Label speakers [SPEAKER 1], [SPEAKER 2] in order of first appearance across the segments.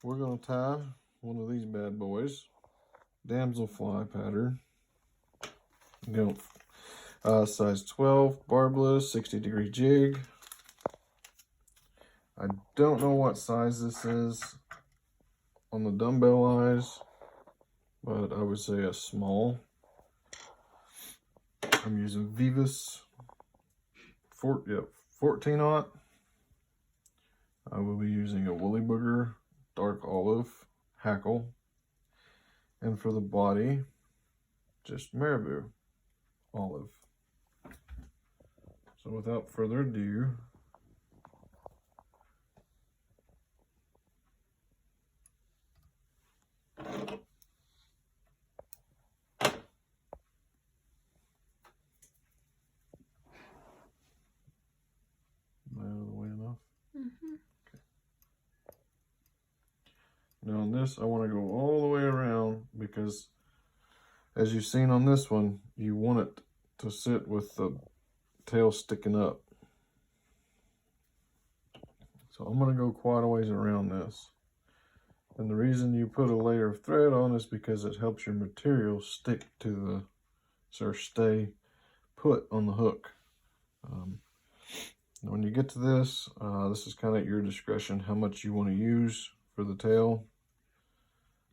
[SPEAKER 1] we're going to tie one of these bad boys. Damsel fly pattern. You know, size 12, barbless, 60-degree jig. I don't know what size this is on the dumbbell eyes, but I would say a small. I'm using Vivus 14-aught. I will be using a Woolly Booger dark olive hackle. And for the body, just marabou olive. So without further ado, am I out of the way enough?
[SPEAKER 2] Mm-hmm.
[SPEAKER 1] Okay. Now on this, I want to go all the way around because as you've seen on this one, you want it to sit with the tail sticking up. So I'm going to go quite a ways around this. And the reason you put a layer of thread on is because it helps your material stick to the, or stay put on the hook. When you get to this, this is kind of at your discretion how much you want to use for the tail.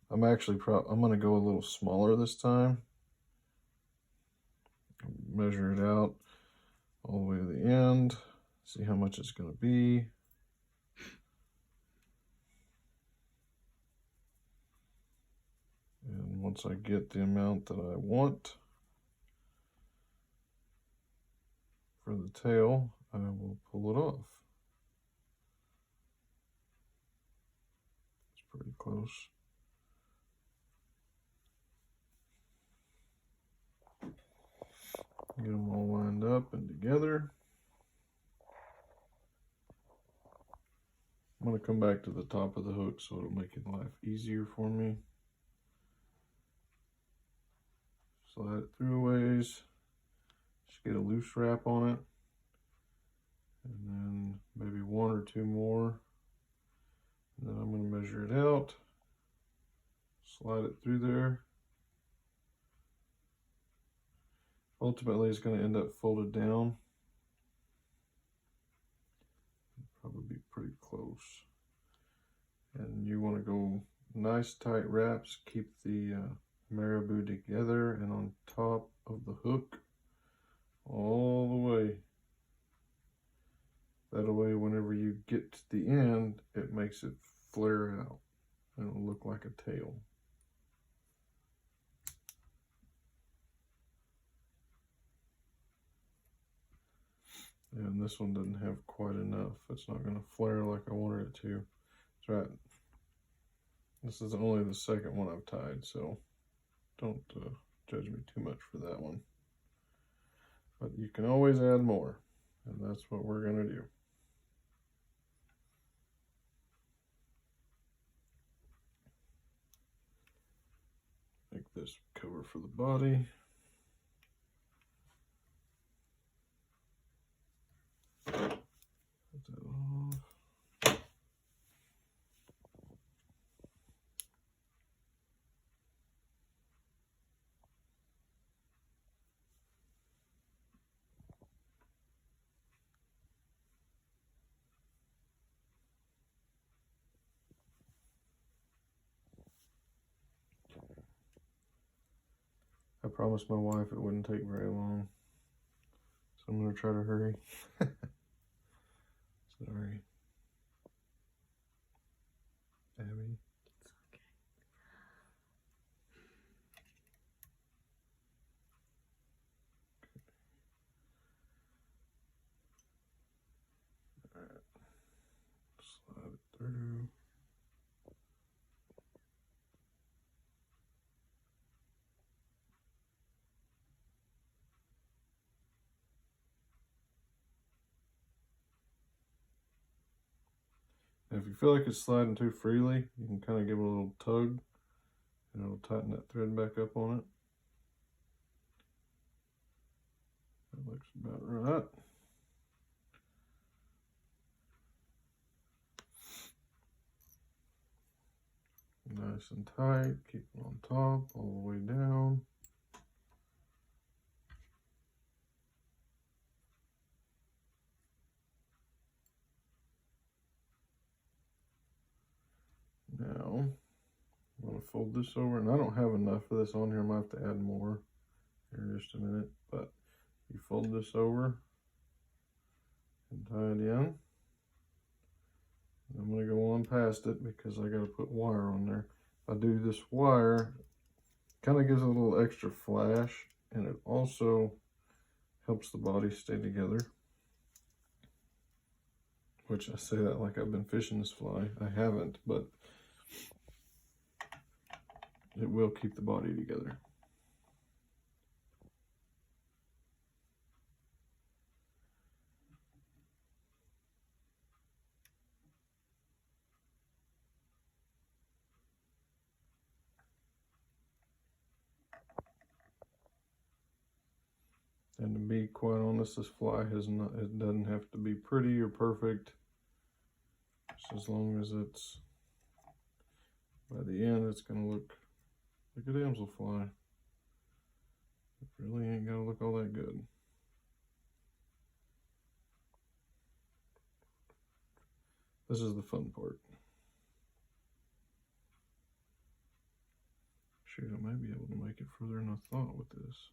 [SPEAKER 1] I'm going to go a little smaller this time. Measure it out all the way to the end. See how much it's going to be. And once I get the amount that I want for the tail, I will pull it off. It's pretty close. Get them all lined up and together. I'm going to come back to the top of the hook so it'll make life easier for me. Slide it through a ways. Just get a loose wrap on it. And then maybe one or two more. And then I'm going to measure it out. Slide it through there. Ultimately, it's going to end up folded down. Probably be pretty close. And you want to go nice tight wraps. Keep the marabou together and on top of the hook all the way. That way, whenever you get to the end, it makes it flare out and it'll look like a tail. And this one doesn't have quite enough. It's not going to flare like I wanted it to. That's right. This is only the second one I've tied, so don't judge me too much for that one. But you can always add more, and that's what we're going to do. Make this cover for the body. Put that off. I promised my wife it wouldn't take very long, so I'm going to try to hurry. Sorry. Abby.
[SPEAKER 2] It's okay.
[SPEAKER 1] All right. Slide it through. And if you feel like it's sliding too freely, you can kind of give it a little tug and it'll tighten that thread back up on it. That looks about right. nice and tight. Keep it on top all the way down. Now, I'm going to fold this over, and I don't have enough of this on here. I might have to add more here in just a minute, but you fold this over and tie it in. I'm going to go on past it because I got to put wire on there. If I do this wire, kind of gives it a little extra flash, and it also helps the body stay together. Which I say that like I've been fishing this fly. I haven't, but it will keep the body together. And to be quite honest, this fly it doesn't have to be pretty or perfect. Just as long as it's, by the end, it's going to look like a damsel fly. It really ain't going to look all that good. This is the fun part. Shoot, I might be able to make it further than I thought with this.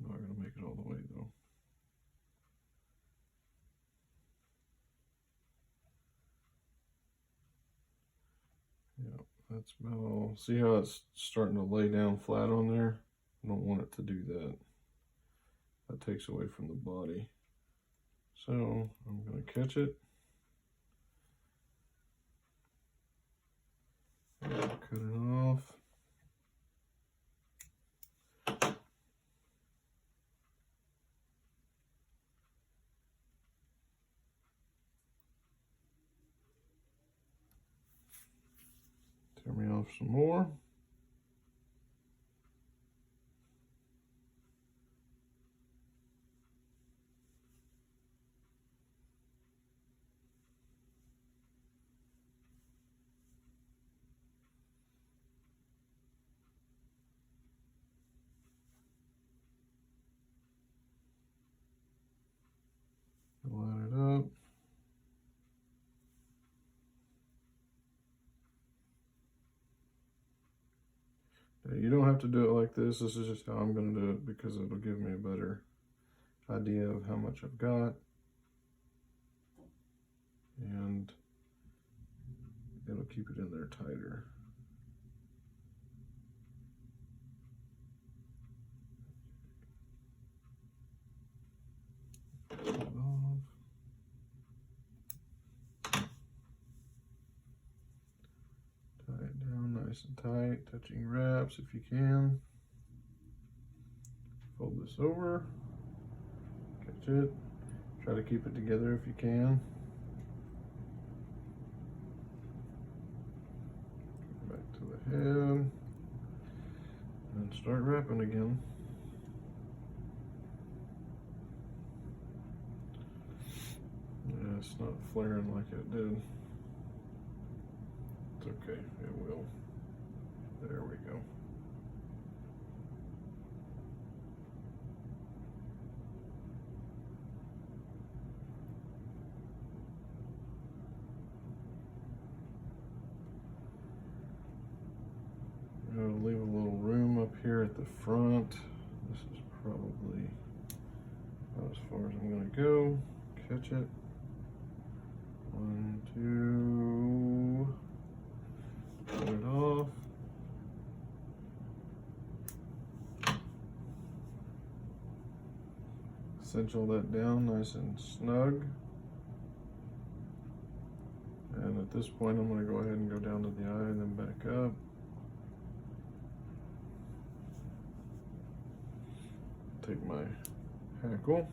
[SPEAKER 1] I'm not going to make it all the way though. Yeah, that's about all. See how it's starting to lay down flat on there? I don't want it to do that. That takes away from the body. So I'm going to catch it. Cut it off. Tear me off some more. Line it up. You don't have to do it like this. This is just how I'm going to do it because it'll give me a better idea of how much I've got. And it'll keep it in there tighter. Cut it off. Tie it down nice and tight, touching wraps if you can. Fold this over, catch it, try to keep it together if you can. Back to the head, and start wrapping again. Yeah, it's not flaring like it did. It's okay, it will. There we go. I'm going to leave a little room up here at the front. This is probably about as far as I'm going to go. Catch it. 1, 2. Cut it off. Cinch all that down nice and snug. And at this point, I'm going to go ahead and go down to the eye and then back up. Take my hackle,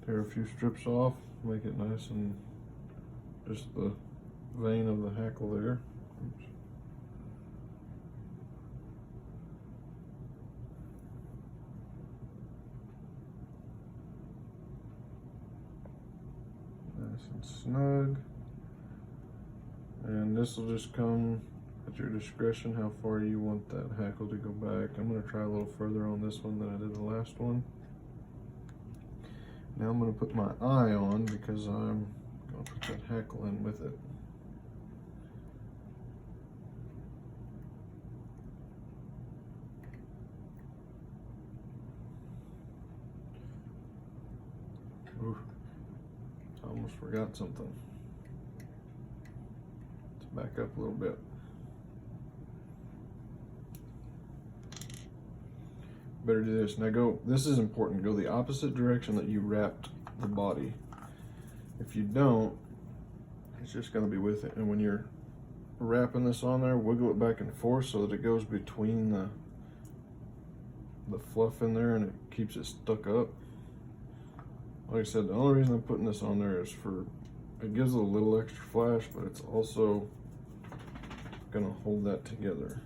[SPEAKER 1] tear a few strips off, make it nice and just the vein of the hackle there. Oops. Nice and snug. And this will just come at your discretion how far you want that hackle to go back. I'm going to try a little further on this one than I did the last one. Now I'm going to put my eye on because I'm going to put that hackle in with it. Ooh, I almost forgot something. Let's back up a little bit. Better do this. Now go, this is important, go the opposite direction that you wrapped the body. If you don't, it's just gonna be with it. And when you're wrapping this on there, wiggle it back and forth so that it goes between the fluff in there and it keeps it stuck up. Like I said, the only reason I'm putting this on there is for, it gives it a little extra flash, but it's also gonna hold that together.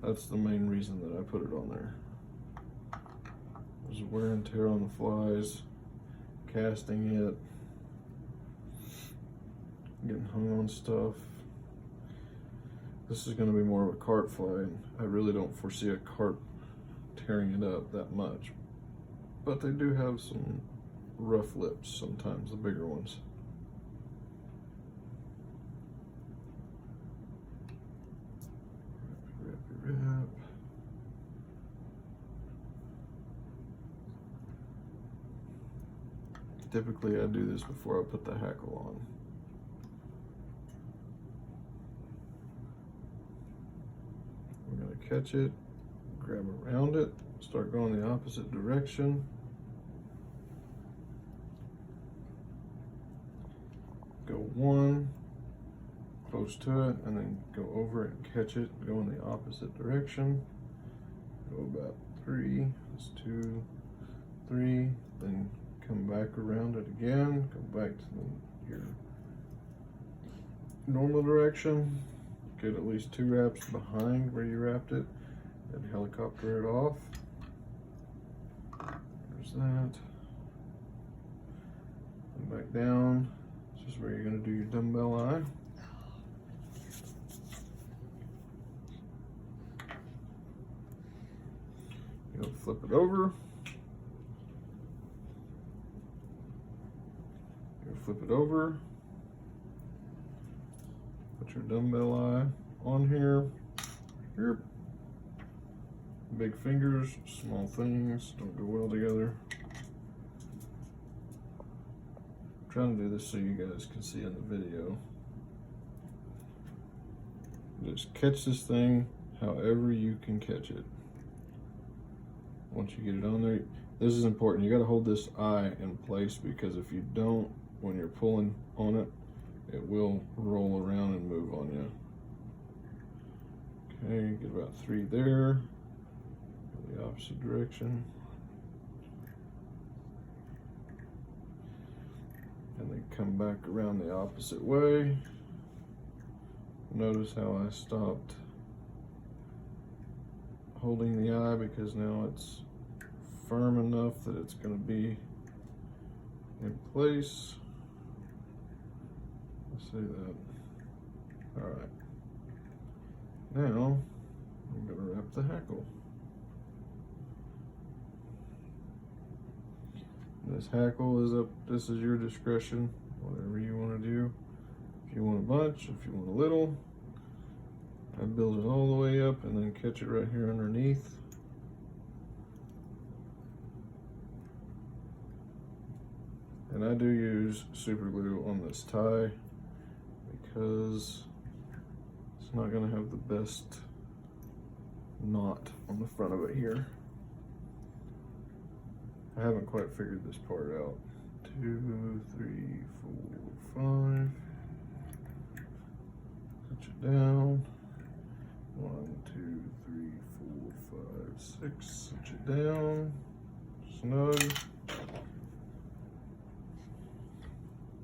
[SPEAKER 1] That's the main reason that I put it on there. There's wear and tear on the flies, casting it, getting hung on stuff. This is going to be more of a carp fly, and I really don't foresee a carp tearing it up that much. But they do have some rough lips sometimes, the bigger ones. Wrap. Typically I do this before I put the hackle on. We're going to catch it, grab around it, start going the opposite direction. Go one, close to it, and then go over it and catch it, go in the opposite direction. Go about 3, that's 2, 3, then come back around it again, go back to your normal direction, get at least 2 wraps behind where you wrapped it, and helicopter it off. There's that. And back down, this is where you're going to do your dumbbell eye. You'll flip it over. You'll flip it over. Put your dumbbell eye on here. Here. Big fingers, small things, don't go well together. I'm trying to do this so you guys can see in the video. Just catch this thing however you can catch it. Once you get it on there, this is important. You got to hold this eye in place, because if you don't, when you're pulling on it, it will roll around and move on you. Okay, get about 3 there. Go the opposite direction. And then come back around the opposite way. Notice how I stopped holding the eye, because now it's firm enough that it's going to be in place. Let's see that. All right. Now I'm going to wrap the hackle. This hackle is up. This is your discretion. Whatever you want to do. If you want a bunch, if you want a little. I build it all the way up and then catch it right here underneath. And I do use super glue on this tie because it's not going to have the best knot on the front of it here. I haven't quite figured this part out. 2, 3, 4, 5. Touch it down. 1, 2, 3, 4, 5, 6. Touch it down. Snug.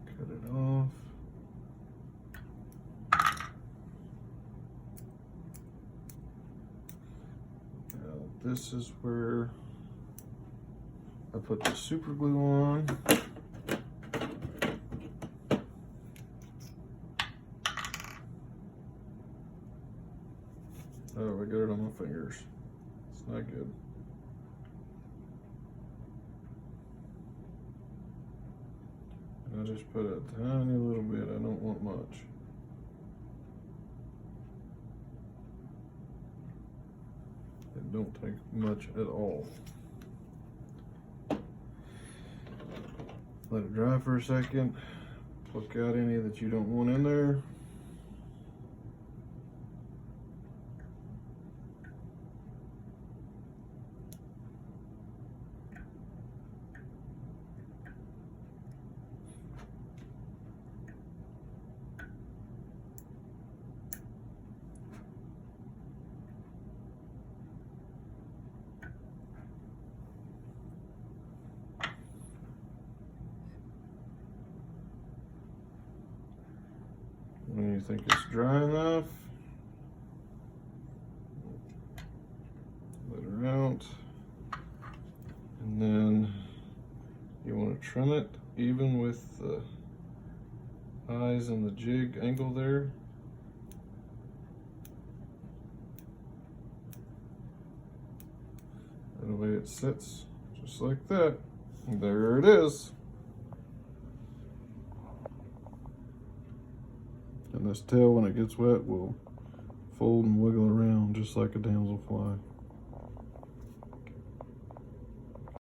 [SPEAKER 1] Cut it off. Now this is where I put the super glue on. Oh, I got it on my fingers. It's not good. And I just put a tiny little bit. I don't want much. It don't take much at all. Let it dry for a second. Pluck out any that you don't want in there. When you think it's dry enough, let her out. And then you want to trim it even with the eyes and the jig angle there. And the way it sits, just like that. And there it is. And this tail, when it gets wet, will fold and wiggle around just like a damselfly.